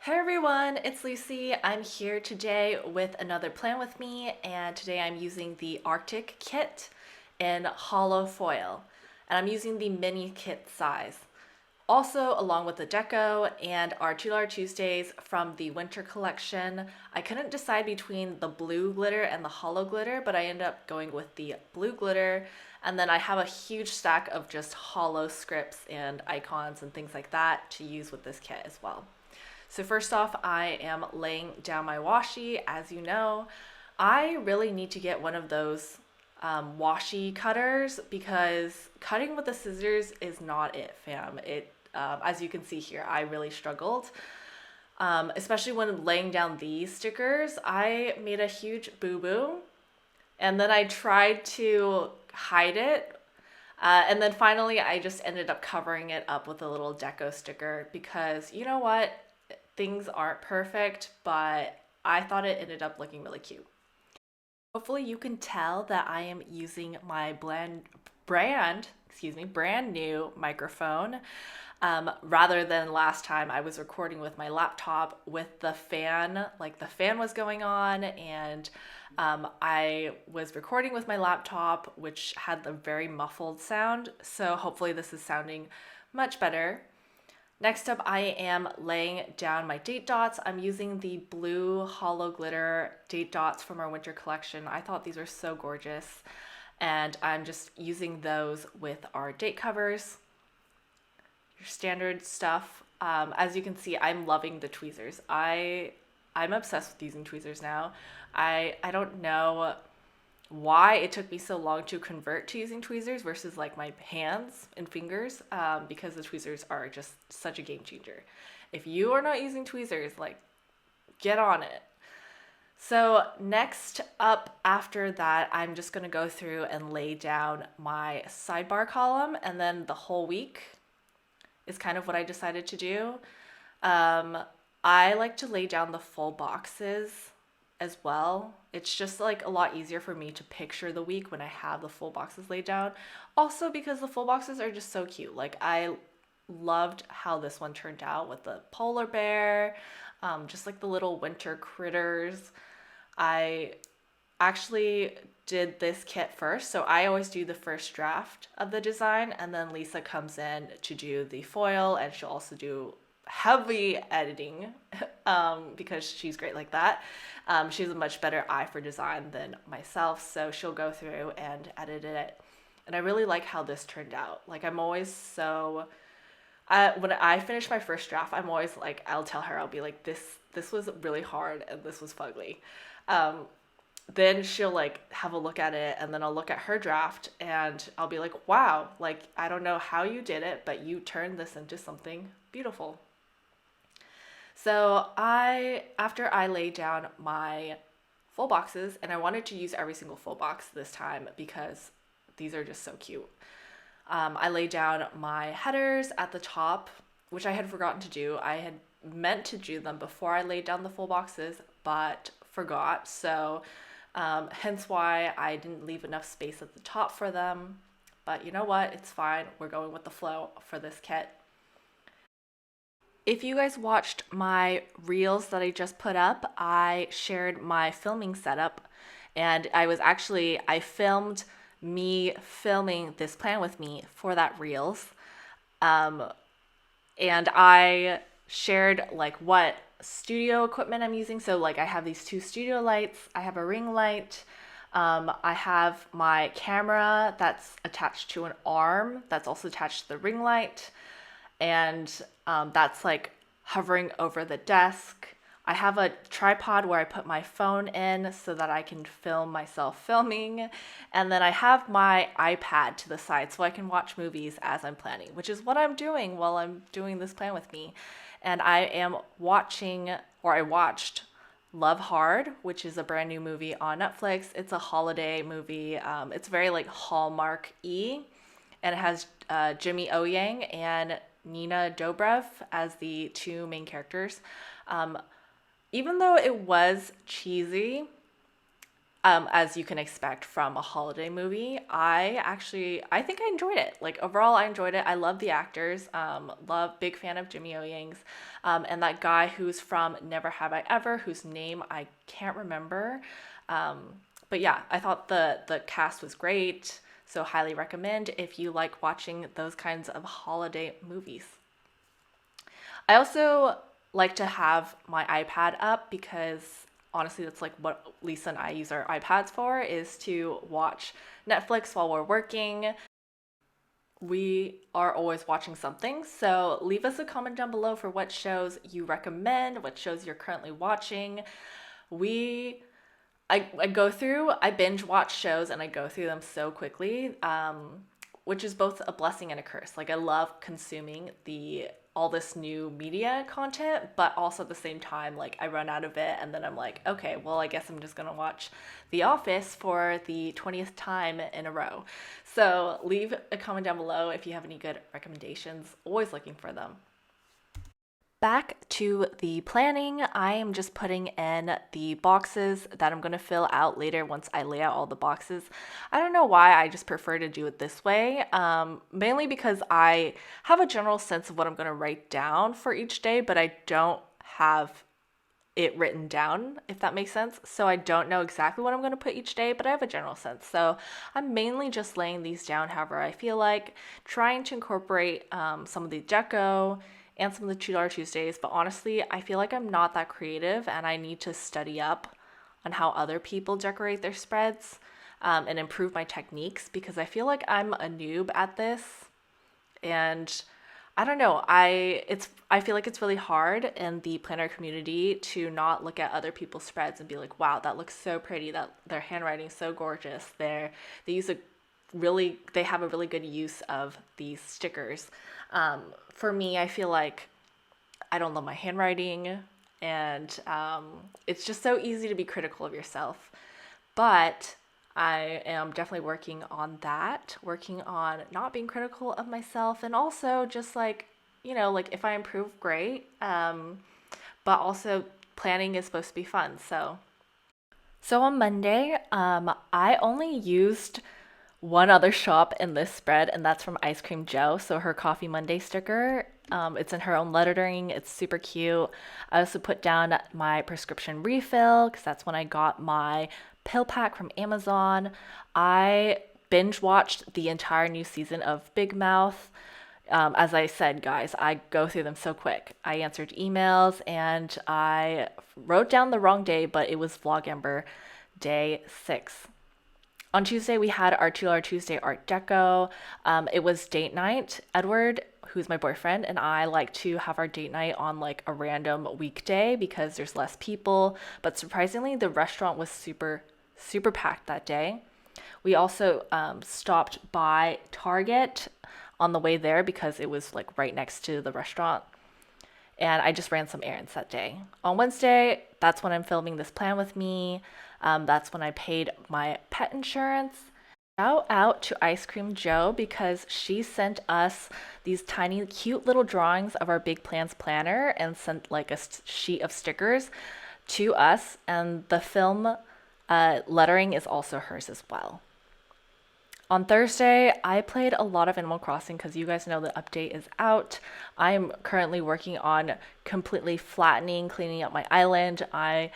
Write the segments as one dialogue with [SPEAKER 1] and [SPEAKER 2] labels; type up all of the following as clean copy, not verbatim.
[SPEAKER 1] Hi everyone, it's Lucy. I'm here today with another plan with me, and today I'm using the Arctic kit in hollow foil, and I'm using the mini kit size. Also, along with the deco and our $2 Tuesdays from the winter collection, I couldn't decide between the blue glitter and the hollow glitter, but I ended up going with the blue glitter. And then I have a huge stack of just hollow scripts and icons and things like that to use with this kit as well. So first off, I am laying down my washi. As you know, I really need to get one of those washi cutters because cutting with the scissors is not it, fam. As you can see here, I really struggled. Especially when laying down these stickers, I made a huge boo-boo and then I tried to hide it. And then finally, I just ended up covering it up with a little deco sticker because you know what? Things aren't perfect, but I thought it ended up looking really cute. Hopefully you can tell that I am using my brand new microphone. Rather than last time I was recording with my laptop with the fan, like the fan was going on, and I was recording with my laptop, which had the very muffled sound. So hopefully this is sounding much better. Next up, I am laying down my date dots. I'm using the blue hollow glitter date dots from our winter collection. I thought these were so gorgeous, and I'm just using those with our date covers. Your standard stuff. As you can see, I'm loving the tweezers. I'm obsessed with using tweezers now. I don't know why it took me so long to convert to using tweezers versus like my hands and fingers, because the tweezers are just such a game changer. If you are not using tweezers, like, get on it. So next up after that, I'm just gonna go through and lay down my sidebar column, and then the whole week is kind of what I decided to do. Um, I like to lay down the full boxes as well. It's just like a lot easier for me to picture the week when I have the full boxes laid down. Also because the full boxes are just so cute. Like I loved how this one turned out with the polar bear, just like the little winter critters. I actually did this kit first, so I always do the first draft of the design, and then Lisa comes in to do the foil, and she'll also do heavy editing because she's great like that. She has a much better eye for design than myself, so she'll go through and edit it. And I really like how this turned out. Like I'm always so when I finish my first draft, I'm always like, I'll tell her, I'll be like, this was really hard and this was fugly. Um, then she'll like have a look at it, and then I'll look at her draft and I'll be like, wow, like I don't know how you did it, but you turned this into something beautiful. So after I laid down my full boxes, and I wanted to use every single full box this time because these are just so cute. I laid down my headers at the top, which I had forgotten to do. I had meant to do them before I laid down the full boxes, but forgot. So hence why I didn't leave enough space at the top for them. But you know what? It's fine. We're going with the flow for this kit. If you guys watched my reels that I just put up, I shared my filming setup, and I filmed me filming this plan with me for that reels. Um, and I shared like what studio equipment I'm using. So like I have these two studio lights, I have a ring light, I have my camera that's attached to an arm that's also attached to the ring light, and that's like hovering over the desk. I have a tripod where I put my phone in so that I can film myself filming. And then I have my iPad to the side so I can watch movies as I'm planning, which is what I'm doing while I'm doing this plan with me. And I watched Love Hard, which is a brand new movie on Netflix. It's a holiday movie. It's very like Hallmark-y, and it has Jimmy O Yang and Nina Dobrev as the two main characters. Even though it was cheesy, as you can expect from a holiday movie. I think I enjoyed it. Like overall, I enjoyed it. I love the actors. Big fan of Jimmy O Yang's, and that guy who's from Never Have I Ever, whose name I can't remember. Um, but yeah, I thought the cast was great. So highly recommend if you like watching those kinds of holiday movies. I also like to have my iPad up because honestly that's like what Lisa and I use our iPads for, is to watch Netflix while we're working. We are always watching something. So leave us a comment down below for what shows you recommend, what shows you're currently watching. We I binge watch shows and I go through them so quickly, which is both a blessing and a curse. Like I love consuming the all this new media content, but also at the same time, like I run out of it and then I'm like, okay, well, I guess I'm just gonna watch The Office for the 20th time in a row. So leave a comment down below if you have any good recommendations. Always looking for them. Back to the planning, I am just putting in the boxes that I'm going to fill out later once I lay out all the boxes. I don't know why, I just prefer to do it this way, mainly because I have a general sense of what I'm going to write down for each day, but I don't have it written down, if that makes sense. So I don't know exactly what I'm going to put each day, but I have a general sense. So I'm mainly just laying these down however I feel like, trying to incorporate some of the deco and some of the $2 Tuesdays, but honestly, I feel like I'm not that creative and I need to study up on how other people decorate their spreads, and improve my techniques because I feel like I'm a noob at this. And I don't know, I feel like it's really hard in the planner community to not look at other people's spreads and be like, wow, that looks so pretty, that their handwriting's so gorgeous. They have a really good use of these stickers. For me, I feel like I don't love my handwriting, and it's just so easy to be critical of yourself. But I am definitely working on that, working on not being critical of myself, and also just like, like if I improve, great. But also planning is supposed to be fun. So on Monday, I only used one other shop in this spread, and that's from Ice Cream Joe. So her Coffee Monday sticker, it's in her own lettering. It's super cute. I also put down my prescription refill because that's when I got my pill pack from Amazon. I binge watched the entire new season of Big Mouth. As I said, guys, I go through them so quick. I answered emails and I wrote down the wrong day, but it was Vlogember day 6. On Tuesday, we had our $2 Tuesday Art Deco. It was date night. Edward, who's my boyfriend, and I like to have our date night on like a random weekday because there's less people. But surprisingly, the restaurant was super, super packed that day. We also stopped by Target on the way there because it was like right next to the restaurant. And I just ran some errands that day. On Wednesday, that's when I'm filming this plan with me. That's when I paid my pet insurance. Shout out to Ice Cream Joe because she sent us these tiny, cute little drawings of our big plans planner and sent like a sheet of stickers to us. And the film lettering is also hers as well. On Thursday, I played a lot of Animal Crossing because you guys know the update is out. I am currently working on completely flattening, cleaning up my island. I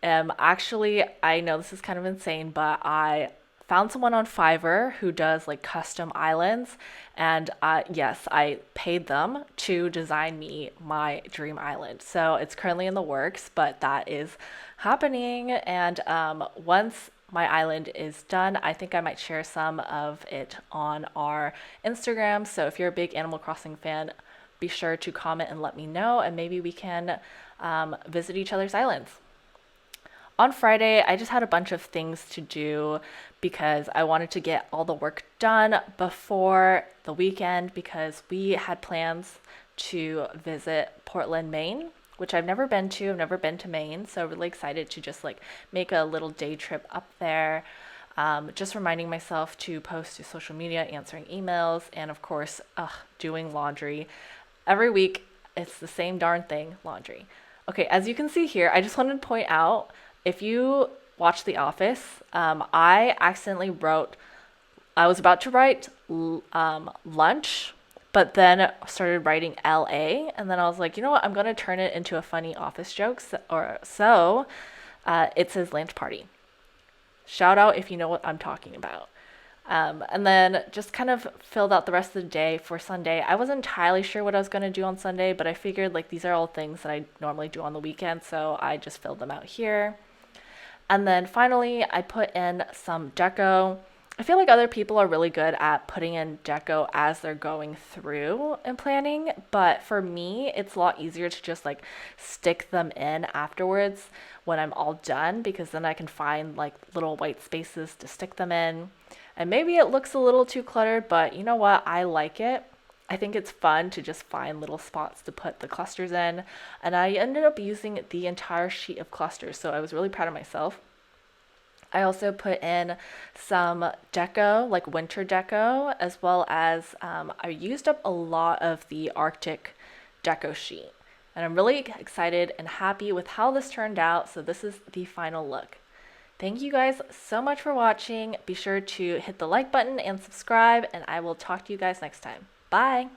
[SPEAKER 1] know this is kind of insane, but I found someone on Fiverr who does like custom islands. And yes, I paid them to design me my dream island. So it's currently in the works, but that is happening. And once my island is done, I think I might share some of it on our Instagram. So if you're a big Animal Crossing fan, be sure to comment and let me know, and maybe we can visit each other's islands. On Friday, I just had a bunch of things to do because I wanted to get all the work done before the weekend because we had plans to visit Portland, Maine, which I've never been to. I've never been to Maine, so really excited to just like make a little day trip up there. Just reminding myself to post to social media, answering emails, and of course, doing laundry. Every week, it's the same darn thing, laundry. Okay, as you can see here, I just wanted to point out, if you watch The Office. I accidentally wrote, I was about to write lunch, but then started writing LA, and then I was like, you know what, I'm gonna turn it into a funny office joke, it says lunch party. Shout out if you know what I'm talking about. And then just kind of filled out the rest of the day for Sunday. I wasn't entirely sure what I was going to do on Sunday, but I figured like these are all things that I normally do on the weekend, so I just filled them out here. And then finally, I put in some deco. I feel like other people are really good at putting in deco as they're going through and planning, but for me, it's a lot easier to just like stick them in afterwards when I'm all done, because then I can find like little white spaces to stick them in. And maybe it looks a little too cluttered, but you know what? I like it. I think it's fun to just find little spots to put the clusters in. And I ended up using the entire sheet of clusters, so I was really proud of myself. I also put in some deco, like winter deco, as well as I used up a lot of the Arctic deco sheet. And I'm really excited and happy with how this turned out. So this is the final look. Thank you guys so much for watching. Be sure to hit the like button and subscribe, and I will talk to you guys next time. Bye!